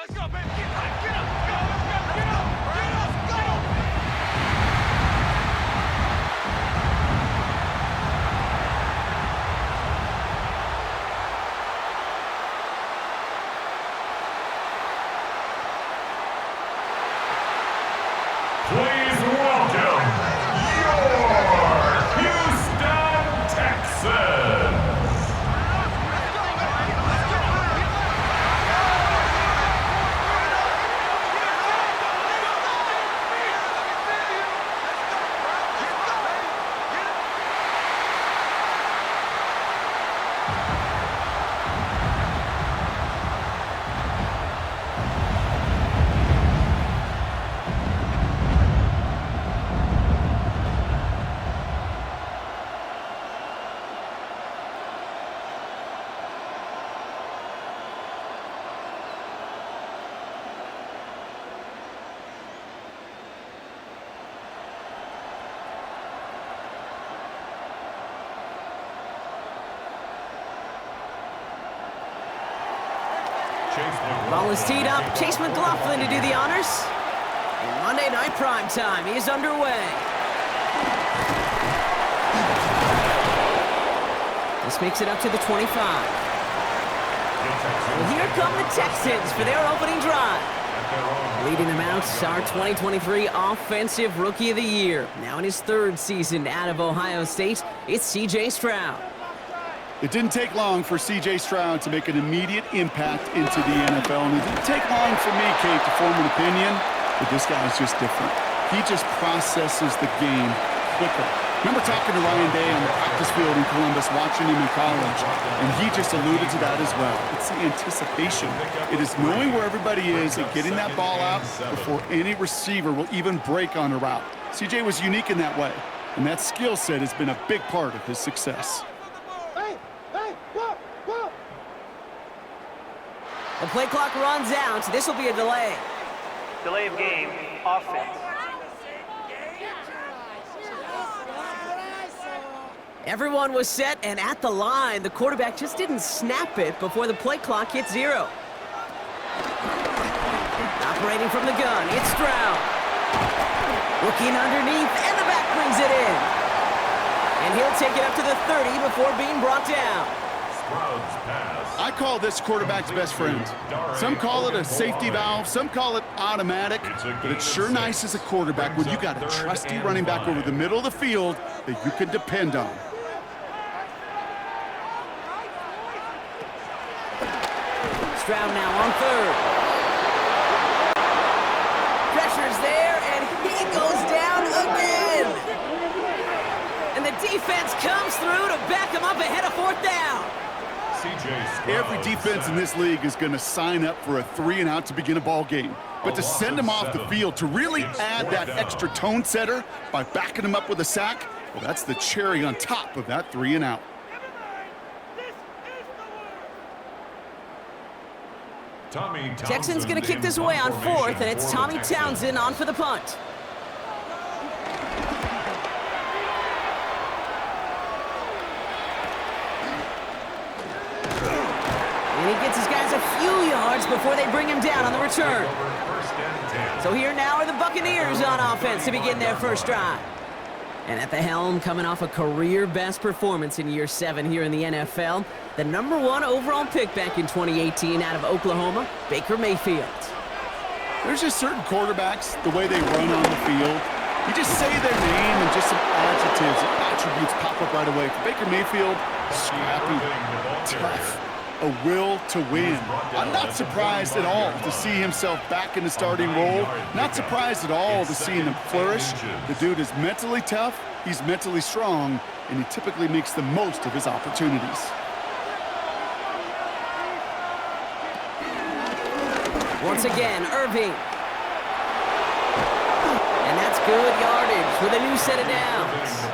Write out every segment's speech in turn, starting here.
Let's go, baby. Get up. Get up. Get up. Go. Please welcome your Houston Texans. Ball is teed up. Chase McLaughlin to do the honors. And Monday Night Primetime is underway. This makes it up to the 25. Well, here come the Texans for their opening drive. Leading them out, our 2023 Offensive Rookie of the Year. Now in his third season out of Ohio State, it's C.J. Stroud. It didn't take long for C.J. Stroud to make an immediate impact into the NFL, and it didn't take long for me, Kate, to form an opinion, but this guy is just different. He just processes the game quicker. Remember talking to Ryan Day on the practice field in Columbus, watching him in college, and he just alluded to that as well. It's the anticipation. It is knowing where everybody is and getting that ball out before any receiver will even break on a route. C.J. was unique in that way, and that skill set has been a big part of his success. The play clock runs out. This will be a delay. Delay of game, offense. Everyone was set and at the line. The quarterback just didn't snap it before the play clock hit 0. Operating from the gun, it's Stroud. Looking underneath, and the back brings it in. And he'll take it up to the 30 before being brought down. I call this quarterback's best friend. Some call it a safety valve, some call it automatic, but it's sure nice as a quarterback when you got a trusty running back over the middle of the field that you can depend on. Stroud now on third. Pressure's there, and he goes down again. And the defense comes through to back him up ahead of fourth down. Every defense in this league is going to sign up for a 3-and-out to begin a ball game. But to send him off the field, to really add that extra tone setter by backing him up with a sack, well, that's the cherry on top of that 3-and-out. Texans going to kick this away on fourth, and it's Tommy Townsend on for the punt. And he gets his guys a few yards before they bring him down on the return. So here now are the Buccaneers on offense to begin their first drive. And at the helm, coming off a career-best performance in year 7 here in the NFL, the #1 overall pick back in 2018 out of Oklahoma, Baker Mayfield. There's just certain quarterbacks, the way they run on the field, you just say their name and just some adjectives and attributes pop up right away. For Baker Mayfield, scrappy, tough, a will to win. I'm not surprised at all to see himself back in the starting role. Not surprised at all to see him flourish. The dude is mentally tough, he's mentally strong, and he typically makes the most of his opportunities. Once again, Irving. And that's good yardage with a new set of downs.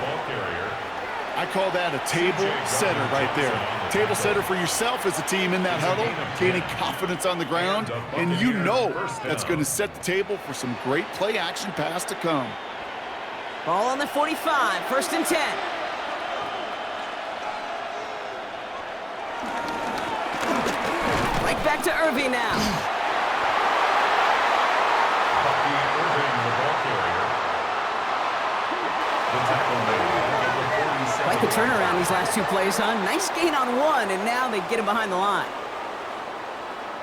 I call that a table setter right there. Table setter for yourself as a team in that huddle, gaining confidence on the ground, and you know that's going to set the table for some great play-action pass to come. Ball on the 45, 1st and 10. Right back to Irving now. turnaround these last two plays, huh? Nice gain on one, and now they get him behind the line.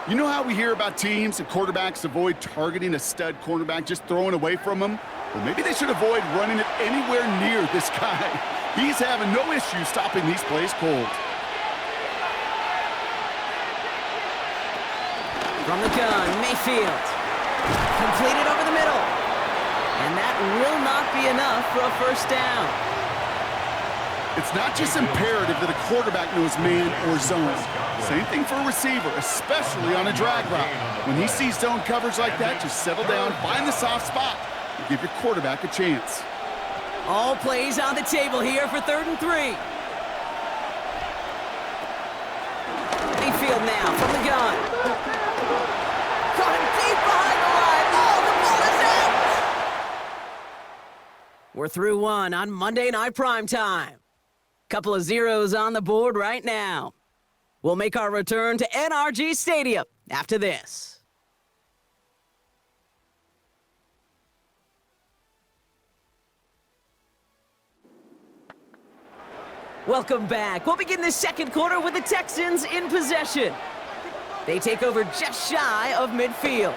You know how we hear about teams and quarterbacks avoid targeting a stud cornerback, just throwing away from him? Well, maybe they should avoid running it anywhere near this guy. He's having no issue stopping these plays cold. From the gun, Mayfield. Completed over the middle. And that will not be enough for a first down. It's not just imperative that a quarterback knows man or zone. Same thing for a receiver, especially on a drag route. When he sees zone coverage like that, just settle down, find the soft spot, and give your quarterback a chance. All plays on the table here for 3rd and 3. Mayfield now from the gun. Caught him deep behind the line. Oh, the ball is out! We're through one on Monday Night Primetime. Couple of zeros on the board right now. We'll make our return to NRG Stadium after this. Welcome back. We'll begin the second quarter with the Texans in possession. They take over just shy of midfield.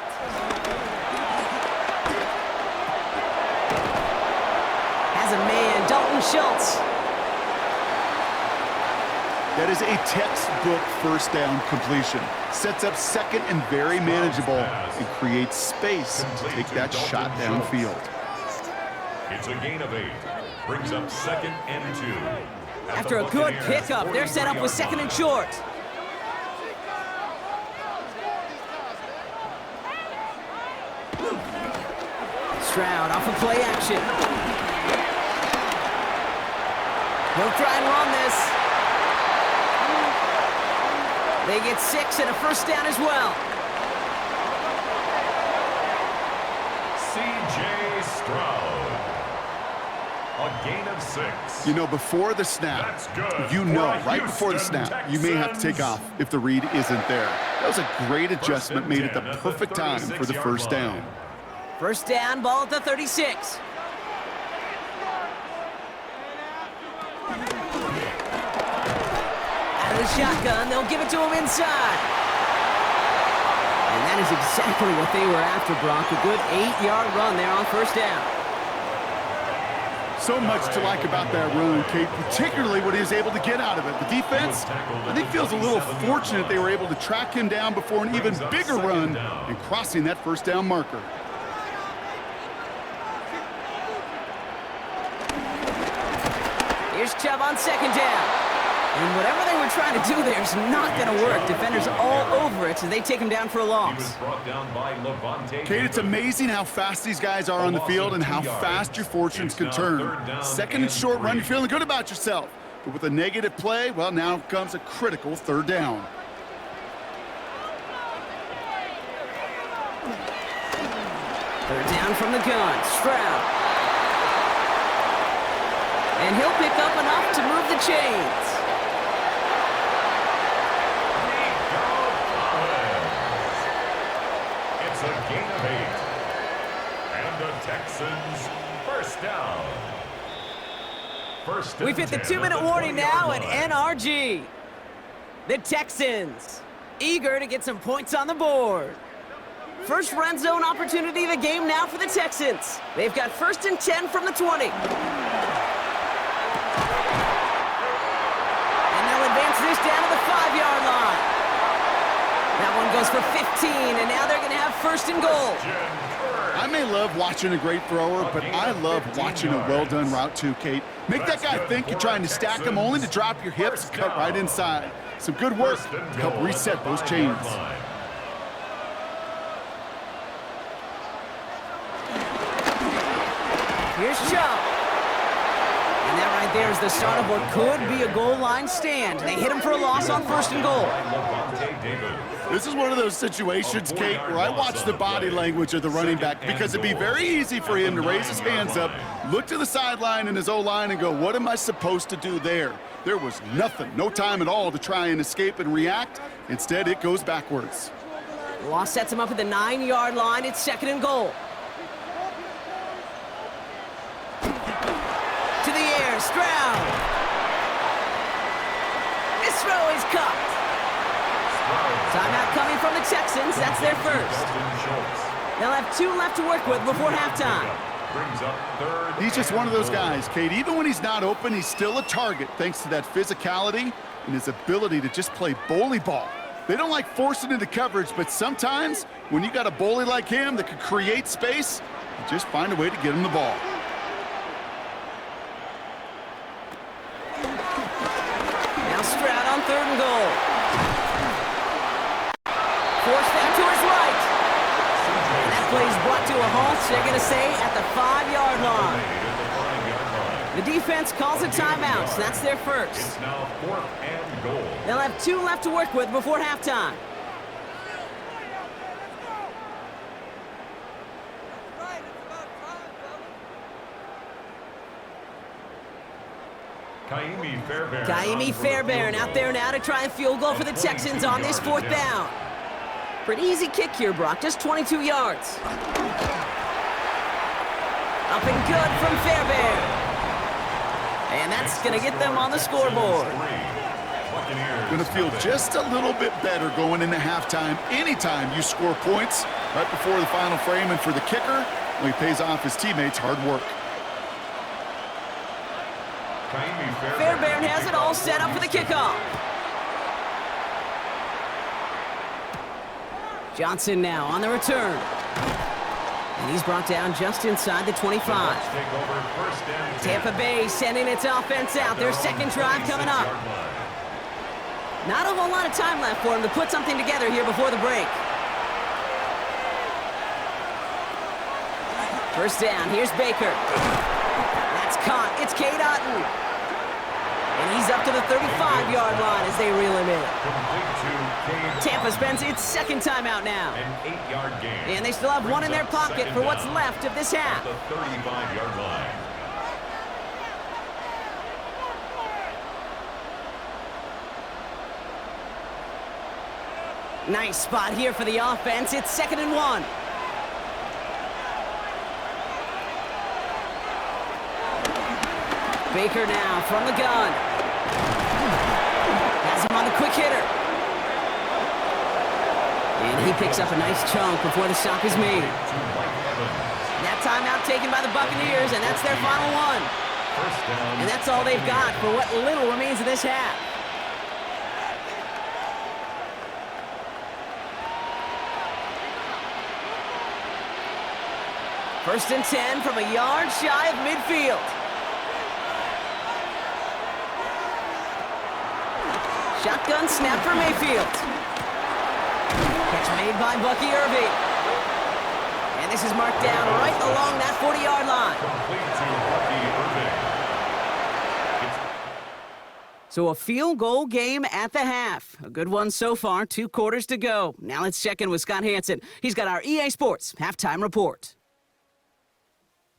Has a man, Dalton Schultz. That is a textbook first down completion. Sets up second and very manageable and creates space to take that shot downfield. It's a gain of 8. Brings up 2nd and 2. After a good pickup, they're set up with 2nd and short. Stroud off of play action. He'll try and run this. They get 6 and a first down as well. C.J. Stroud. A gain of 6. You know, before the snap, right before the snap, you may have to take off if the read isn't there. That was a great adjustment made at the perfect time for the first down. First down, ball at the 36. Out of the shotgun, they'll give it to him inside. And that is exactly what they were after, Brock. A good 8-yard run there on first down. So much to like about that run, Kate, particularly what he was able to get out of it. The defense, I think, feels a little fortunate they were able to track him down before an even bigger run and crossing that first down marker. Here's Chubb on second down. And whatever they were trying to do there is not going to work. Defenders all over it, so they take him down for a loss. Kate, it's amazing how fast these guys are on the field and how fast your fortunes can turn. 2nd and short run, you're feeling good about yourself. But with a negative play, well, now comes a critical 3rd down. Third down from the gun. Stroud. And he'll pick up enough to move the chains. It's a gain of 8. And the Texans first down. We've hit the 2-minute warning now at NRG. The Texans, eager to get some points on the board. First red zone opportunity of the game now for the Texans. They've got 1st and 10 from the 20. And they'll advance this down to the 5-yard line. That one goes for 15, and now they're going to have 1st and goal. I may love watching a great thrower, but I love watching a well-done route too, Kate. Make that guy think you're trying to stack him only to drop your hips and cut right inside. Some good work to help reset those chains. Here's Chubb. And that right there is the start of what could be a goal line stand. They hit him for a loss on 1st and goal. This is one of those situations, Kate, where I watch the body language of the running back because it'd be very easy for him to raise his hands up, look to the sideline in his O-line and go, what am I supposed to do there? There was nothing, no time at all to try and escape and react. Instead, it goes backwards. The loss sets him up at the 9-yard line. It's 2nd and goal. To the air, Stroud. This throw is caught. Timeout coming from the Texans. That's their first. They'll have 2 left to work with before halftime. He's just one of those guys, Kate. Even when he's not open, he's still a target thanks to that physicality and his ability to just play bully ball. They don't like forcing into coverage, but sometimes when you got a bully like him that can create space, you just find a way to get him the ball. Now Stroud on 3rd and goal. Forced down to his right. And that play's brought to a halt, so they're going to say at the 5-yard line. The defense calls a timeout, so that's their first. It's now 4th and goal. They'll have 2 left to work with before halftime. Kaimi Fairbairn out there now to try a field goal for the Texans on this 4th down. Pretty easy kick here, Brock, just 22 yards. Up and good from Fairbairn. And that's going to get them on the scoreboard. Going to feel just a little bit better going into halftime. Anytime you score points right before the final frame, and for the kicker, well, he pays off his teammates' hard work. Fairbairn has it all set up for the kickoff. Johnson now on the return. And he's brought down just inside the 25. Tampa Bay sending its offense out. Their second drive coming up. Not a whole lot of time left for him to put something together here before the break. First down, here's Baker. That's caught, it's Cade Otton. And he's up to the 35-yard line as they reel him in. Tampa spends its second timeout now. An 8-yard gain. And they still have one in their pocket for what's left of this half. The 35-yard line. Nice spot here for the offense. It's 2nd and 1. Baker now from the gun. Has him on the quick hitter. And he picks up a nice chunk before the stop is made. That timeout taken by the Buccaneers, and that's their final one. And that's all they've got for what little remains of this half. First and 10 from a yard shy of midfield. Shotgun snap for Mayfield. Catch made by Bucky Irving. And this is marked down right along that 40-yard line. So a field goal game at the half. A good one so far, 2 quarters to go. Now let's check in with Scott Hansen. He's got our EA Sports halftime report.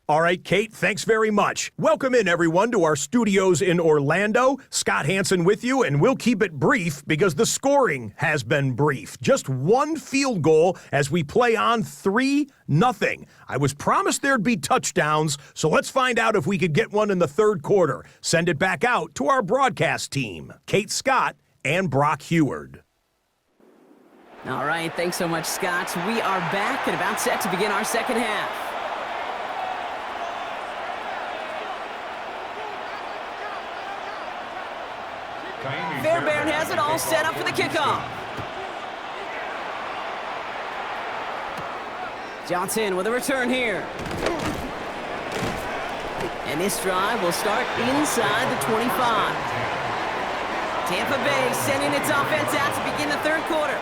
All right, Kate, thanks very much. Welcome in, everyone, to our studios in Orlando. Scott Hansen with you, and we'll keep it brief because the scoring has been brief. Just 1 field goal as we play on 3-0. I was promised there'd be touchdowns, so let's find out if we could get one in the 3rd quarter. Send it back out to our broadcast team, Kate Scott and Brock Heward. All right, thanks so much, Scott. We are back and about set to begin our second half. Fairbairn has it all set up for the kickoff. Johnson with a return here. And this drive will start inside the 25. Tampa Bay sending its offense out to begin the 3rd quarter.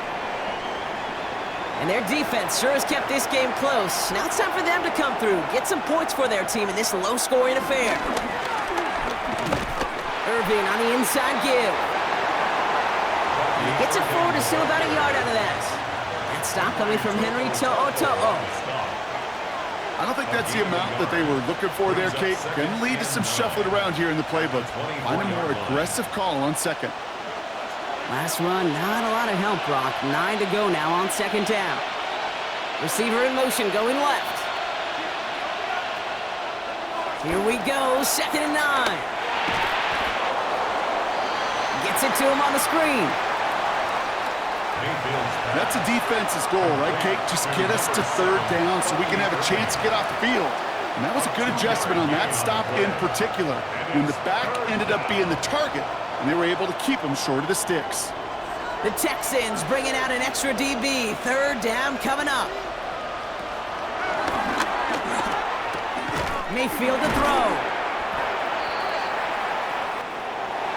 And their defense sure has kept this game close. Now it's time for them to come through, get some points for their team in this low-scoring affair. Irving on the inside give. He gets it forward, is still about a yard out of that. That stop coming from Henry To'o. I don't think that's the amount that they were looking for there, Kate. Can lead to some shuffling around here in the playbook. Find a more aggressive call on 2nd. Last run, not a lot of help, Brock. 9 to go now on 2nd down. Receiver in motion, going left. Here we go, 2nd and 9. Gets it to him on the screen. That's a defense's goal, right, Kate? Just get us to third down so we can have a chance to get off the field. And that was a good adjustment on that stop in particular, when the back ended up being the target, and they were able to keep him short of the sticks. The Texans bringing out an extra DB. Third down coming up. Mayfield to throw.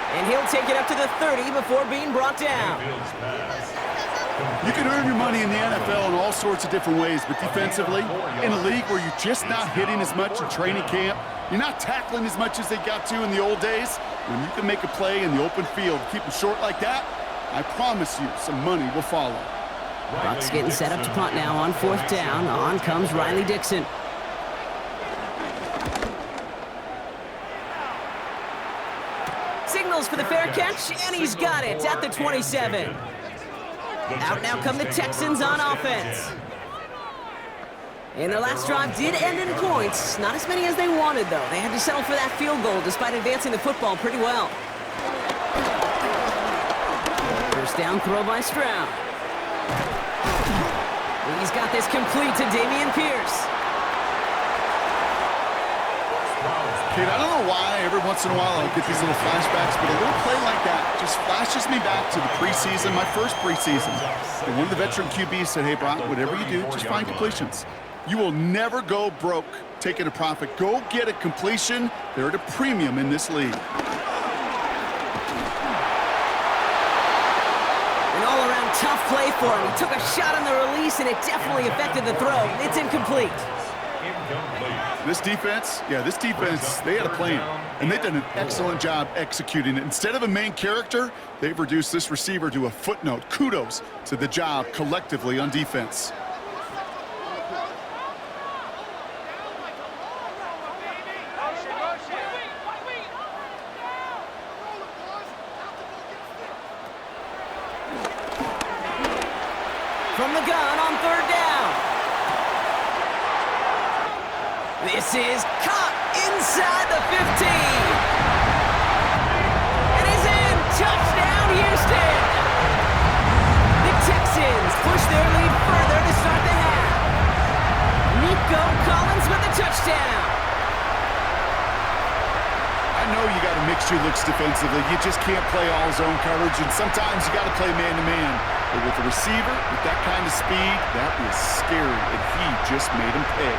And he'll take it up to the 30 before being brought down. You can earn your money in the NFL in all sorts of different ways, but defensively, in a league where you're just not hitting as much in training camp, you're not tackling as much as they got to in the old days, when you can make a play in the open field, keep them short like that, I promise you some money will follow. Bucks getting set up to punt now on fourth down. On comes Riley Dixon. Signals for the fair catch, and he's got it at the 27. Out now come the Texans on offense. And their last drive did end in points. Not as many as they wanted, though. They had to settle for that field goal despite advancing the football pretty well. First down throw by Stroud. He's got this complete to Dameon Pierce. Kate, I don't know why every once in a while I get these little flashbacks, but a little play like that just flashes me back to the preseason, my first preseason. And one of the veteran QBs said, hey, Brock, whatever you do, just find completions. You will never go broke taking a profit. Go get a completion. They're at a premium in this league. An all-around tough play for him. He took a shot on the release, and it definitely affected the throw. It's incomplete. This defense, they had a plan, and they've done an excellent job executing it. Instead of a main character, they've reduced this receiver to a footnote. Kudos to the job collectively on defense. From the gun on third down. This is caught inside the 15. It is in. Touchdown, Houston. The Texans push their lead further to start the half. Nico Collins with the touchdown. I know you got to mix your looks defensively. You just can't play all zone coverage, and sometimes you got to play man-to-man. But with the receiver, with that kind of speed, that is scary, and he just made him pay.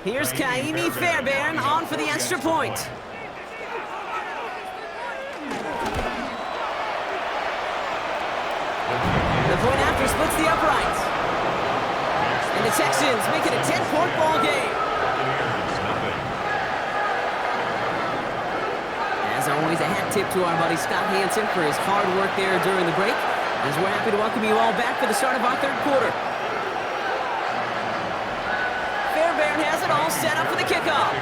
Here's Kaimi Fairbairn on for the extra point. The point after splits the uprights. And the Texans make it a 10-point ball game. As always, a hat tip to our buddy Scott Hansen for his hard work there during the break, as we're happy to welcome you all back for the start of our third quarter. Fairbairn has it all set up for the kickoff.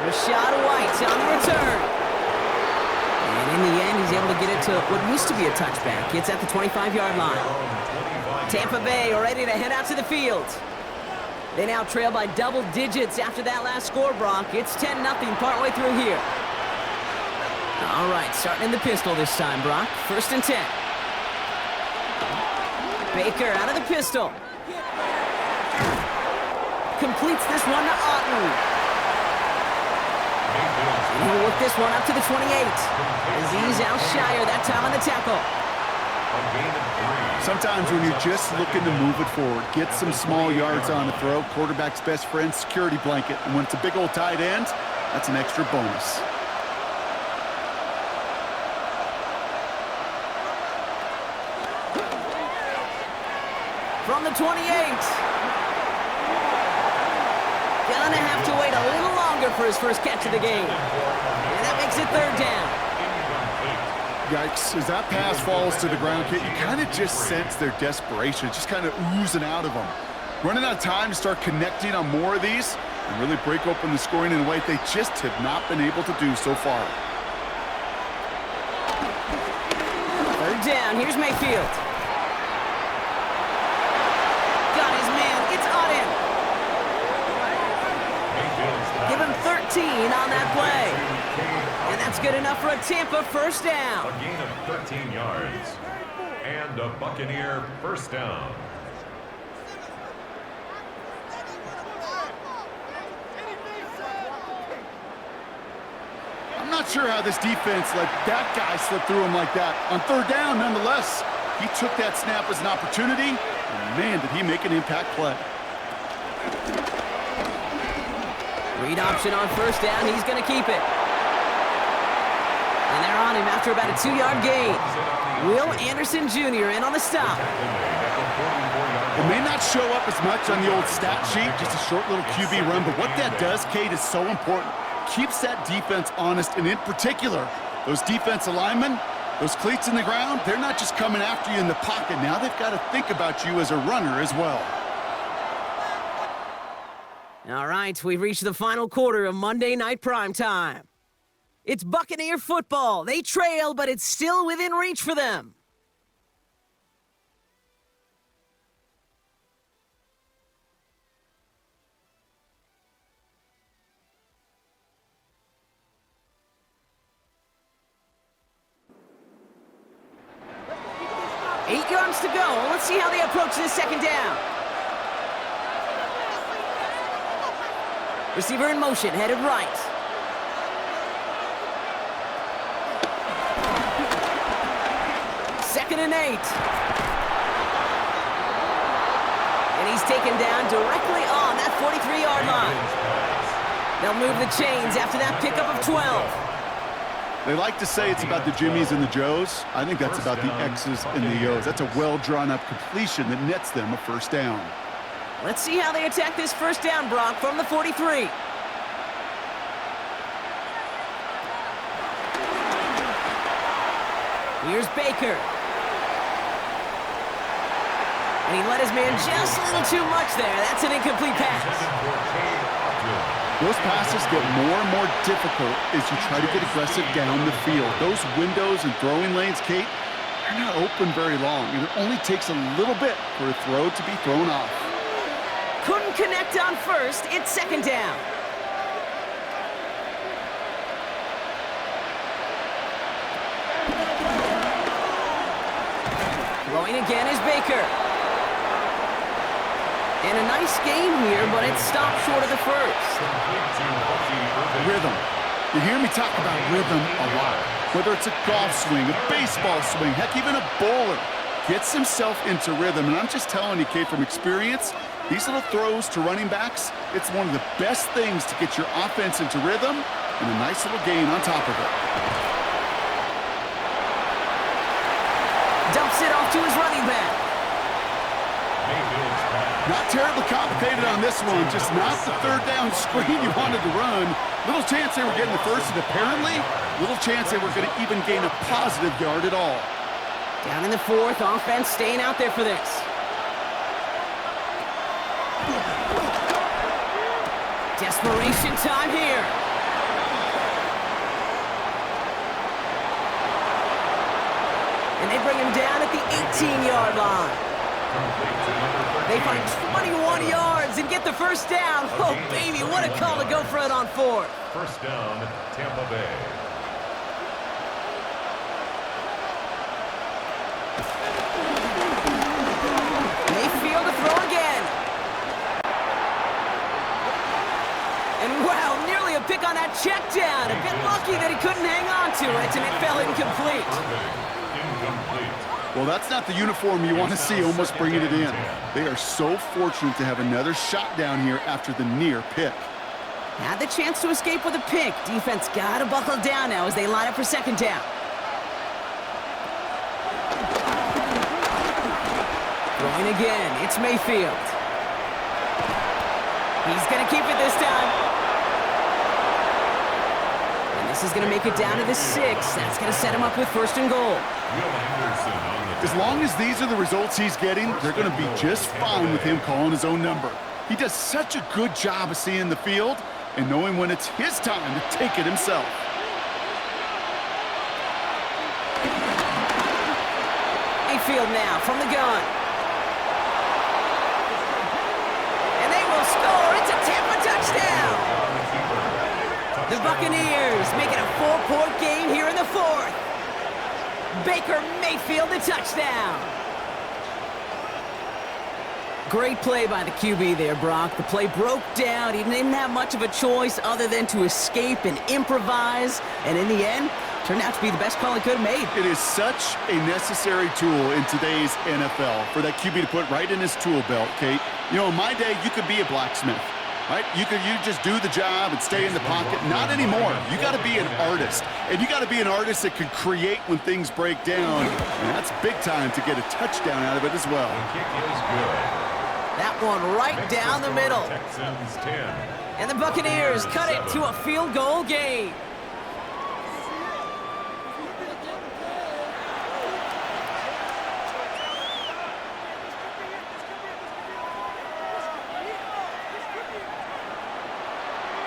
Rashad White on the return. And in the end, he's able to get it to what used to be a touchback. It's at the 25-yard line. Tampa Bay are ready to head out to the field. They now trail by double digits after that last score, Brock. It's 10-0 partway through here. All right, starting in the pistol this time, Brock. First and 10. Baker out of the pistol. Completes this one to Otten. And he'll work this one up to the 28. Azeez Al-Shire that time on the tackle. Sometimes when you're just looking to move it forward, get some small yards on the throw, quarterback's best friend, security blanket. And when it's a big old tight end, that's an extra bonus. From the 28. Gonna have to wait a little longer for his first catch of the game. And that makes it third down. Yikes, as that pass falls to the ground, Kit, you kind of just sense their desperation, just kind of oozing out of them. Running out of time to start connecting on more of these, and really break open the scoring in a way they just have not been able to do so far. Third down, here's Mayfield. Got his man, it's Auden. Give him 13 on that play. And that's good enough for a Tampa first down. A gain of 13 yards. And a Buccaneer first down. I'm not sure how this defense let that guy slip through him like that. On third down, nonetheless, he took that snap as an opportunity, and man, did he make an impact play. Read option on first down, he's going to keep it. And they're on him after about a 2-yard gain. Will Anderson Jr. in on the stop. It may not show up as much on the old stat sheet, just a short little QB run, but what that does, Kate, is so important. Keeps that defense honest, and in particular, those defensive linemen, those cleats in the ground, they're not just coming after you in the pocket. Now they've got to think about you as a runner as well. All right, we've reached the final quarter of Monday Night Primetime. It's Buccaneer football. They trail, but it's still within reach for them. Eight yards to go. Let's see how they approach this second down. Receiver in motion, headed right. Second and 8. And he's taken down directly on that 43-yard line. They'll move the chains after that pickup of 12. They like to say it's about the Jimmies and the Joes. I think that's about the X's and the O's. That's a well-drawn-up completion that nets them a first down. Let's see how they attack this first down, Brock, from the 43. Here's Baker. And he let his man just a little too much there. That's an incomplete pass. Those passes get more and more difficult as you try to get aggressive down the field. Those windows and throwing lanes, Kate, they're not open very long, and it only takes a little bit for a throw to be thrown off. Couldn't connect on first. It's second down. Throwing again is Baker. And a nice game here, but it stopped short of the first. Rhythm. You hear me talk about rhythm a lot. Whether it's a golf swing, a baseball swing, heck, even a bowler gets himself into rhythm. And I'm just telling you, Kate, from experience, these little throws to running backs, it's one of the best things to get your offense into rhythm and a nice little gain on top of it. Dumps it off to his running back. Not terribly complicated on this one, just not the third down screen you wanted to run. Little chance they were getting the first, and apparently, little chance they were going to even gain a positive yard at all. Down in the fourth, offense staying out there for this. Desperation time here. And they bring him down at the 18-yard line. They find 21 yards and get the first down. Oh, baby, what a call to go for it on fourth. First down, Tampa Bay. Mayfield to throw again. And wow, nearly a pick on that check down. A bit lucky that he couldn't hang on to it, and it fell incomplete. Well, that's not the uniform you want to see almost bringing it in. They are so fortunate to have another shot down here after the near pick. Had the chance to escape with a pick. Defense got to buckle down now as they line up for second down. Throwing again, it's Mayfield. He's going to keep it this time. And this is going to make it down to the 6. That's going to set him up with first and goal. As long as these are the results he's getting, they're going to be just fine with him calling his own number. He does such a good job of seeing the field and knowing when it's his time to take it himself. Mayfield now from the gun. And they will score. It's a Tampa touchdown. The Buccaneers make it a 4-point game here in the fourth. Baker Mayfield, the touchdown. Great play by the QB there, Brock. The play broke down. He didn't have much of a choice other than to escape and improvise. And in the end, turned out to be the best call he could have made. It is such a necessary tool in today's NFL for that QB to put right in his tool belt, Kate. You know, in my day, you could be a blacksmith, right? You just do the job and stay in the pocket. Not anymore. You got to be an artist. And you got to be an artist that can create when things break down. And that's big time to get a touchdown out of it as well. The kick is good. That one right down the middle. Texans 10. And the Buccaneers cut it to a field goal game.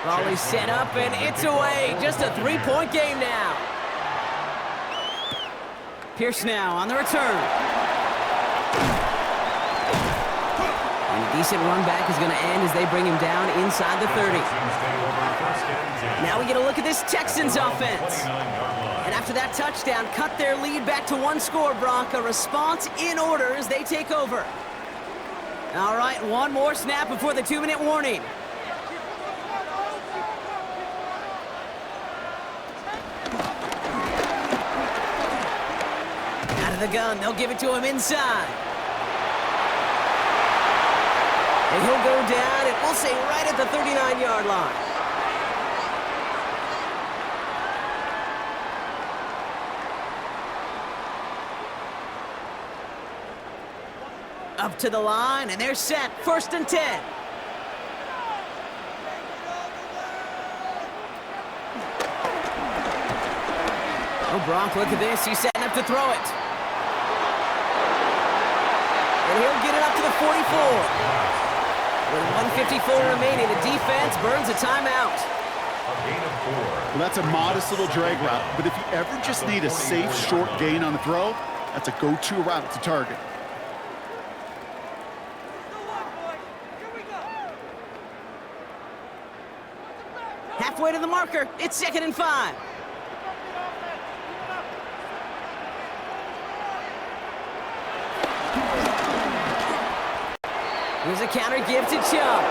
Raleigh set up, and it's away. Just a 3-point game now. Pierce now on the return. And a decent run back is going to end as they bring him down inside the 30. Now we get a look at this Texans offense. And after that touchdown, cut their lead back to 1 score, Brock. A response in order as they take over. All right, one more snap before the 2-minute warning. The gun, they'll give it to him inside. And he'll go down, and we'll say right at the 39-yard line. Up to the line, and they're set. 1st and 10. Oh, Brock, look at this. He's setting up to throw it. And he'll get it up to the 44. With 1:54 remaining, the defense burns a timeout. A gain of 4. Well, that's a modest little drag route, but if you ever just need a safe, short gain on the throw, that's a go-to route to target. Halfway to the marker, it's 2nd and 5. Here's a counter give to Chubb.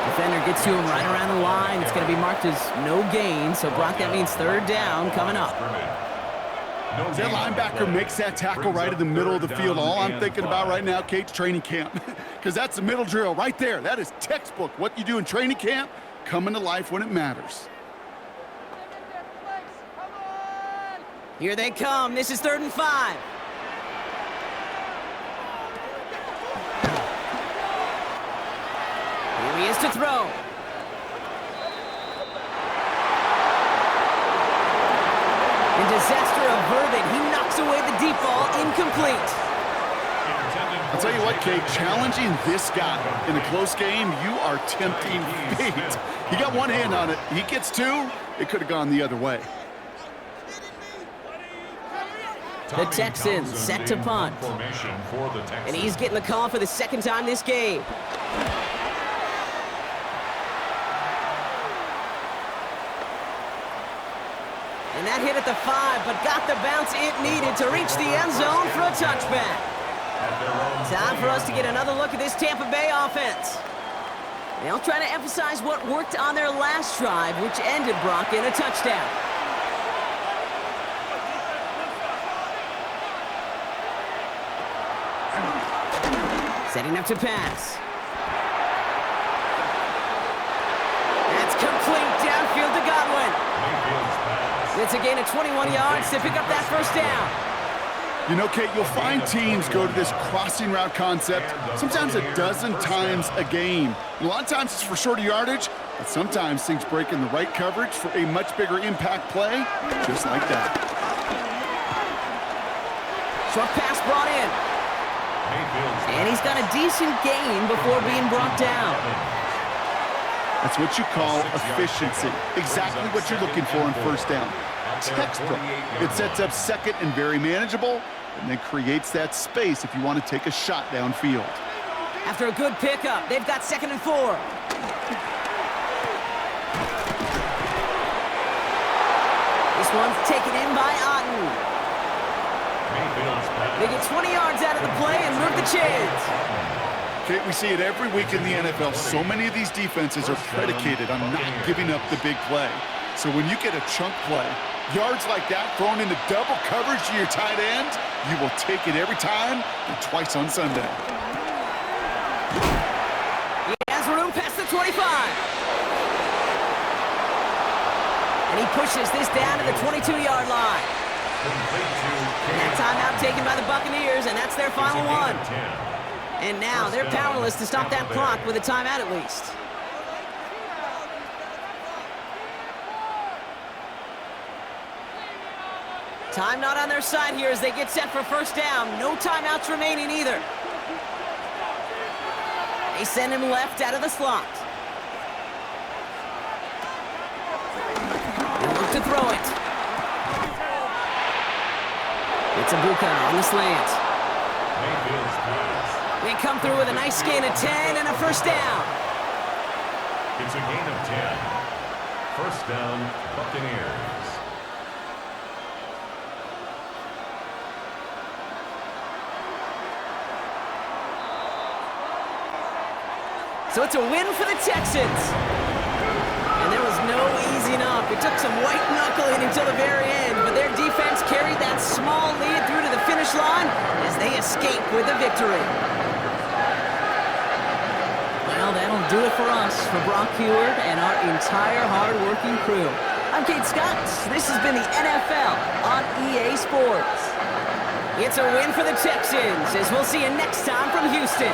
Defender gets to him right around the line. It's going to be marked as no gain, so Brock, that means 3rd down coming up. That linebacker makes that tackle right in the middle of the field. All I'm thinking about right now, Kate's training camp, because that's the middle drill right there. That is textbook. What you do in training camp, coming to life when it matters. Here they come. This is 3rd and 5. Here he is to throw. And disaster averted. He knocks away the deep ball, incomplete. I'll tell you what, Kate, challenging this guy in a close game, you are tempting fate. He got one hand on it. He gets 2. It could have gone the other way. The Texans set to punt. And he's getting the call for the 2nd time this game. And that hit at the 5, but got the bounce it needed to reach the end zone for a touchback. Time for us to get another look at this Tampa Bay offense. They'll try to emphasize what worked on their last drive, which ended, Brock, in a touchdown. Setting up to pass. That's complete downfield to Godwin. It's a gain of 21 yards to pick up that 1st down. You know, Kate, you'll find teams go to this crossing route concept sometimes a dozen times a game. A lot of times it's for shorter yardage, but sometimes things break in the right coverage for a much bigger impact play, just like that. Short pass brought in. And he's got a decent gain before being brought down. That's what you call efficiency. Exactly what you're looking for on first down. Textbook. It sets up second and very manageable, and then creates that space if you want to take a shot downfield. After a good pickup, they've got 2nd and 4. This one's taken in by Otten. They get 20 yards out of the play and move the chains. Kate, we see it every week in the NFL. So many of these defenses are predicated on not giving up the big play. So when you get a chunk play, yards like that thrown into double coverage to your tight end, you will take it every time and twice on Sunday. He has room past the 25. And he pushes this down to the 22-yard line. And that timeout taken by the Buccaneers, and that's their final one. And now they're powerless to stop that clock with a timeout at least. Time not on their side here as they get set for first down. No timeouts remaining either. They send him left out of the slot. They look to throw it. It's a Bucca on the slant. They come through with a nice gain of 10 and a first down. It's a gain of 10. First down, Buccaneers. So it's a win for the Texans. And there was no easing up. It took some white knuckling until the very end, but their defense carried that small lead through to the finish line as they escape with a victory. Well, that'll do it for us, for Brock Heward and our entire hard-working crew. I'm Kate Scott. This has been the NFL on EA Sports. It's a win for the Texans, as we'll see you next time from Houston.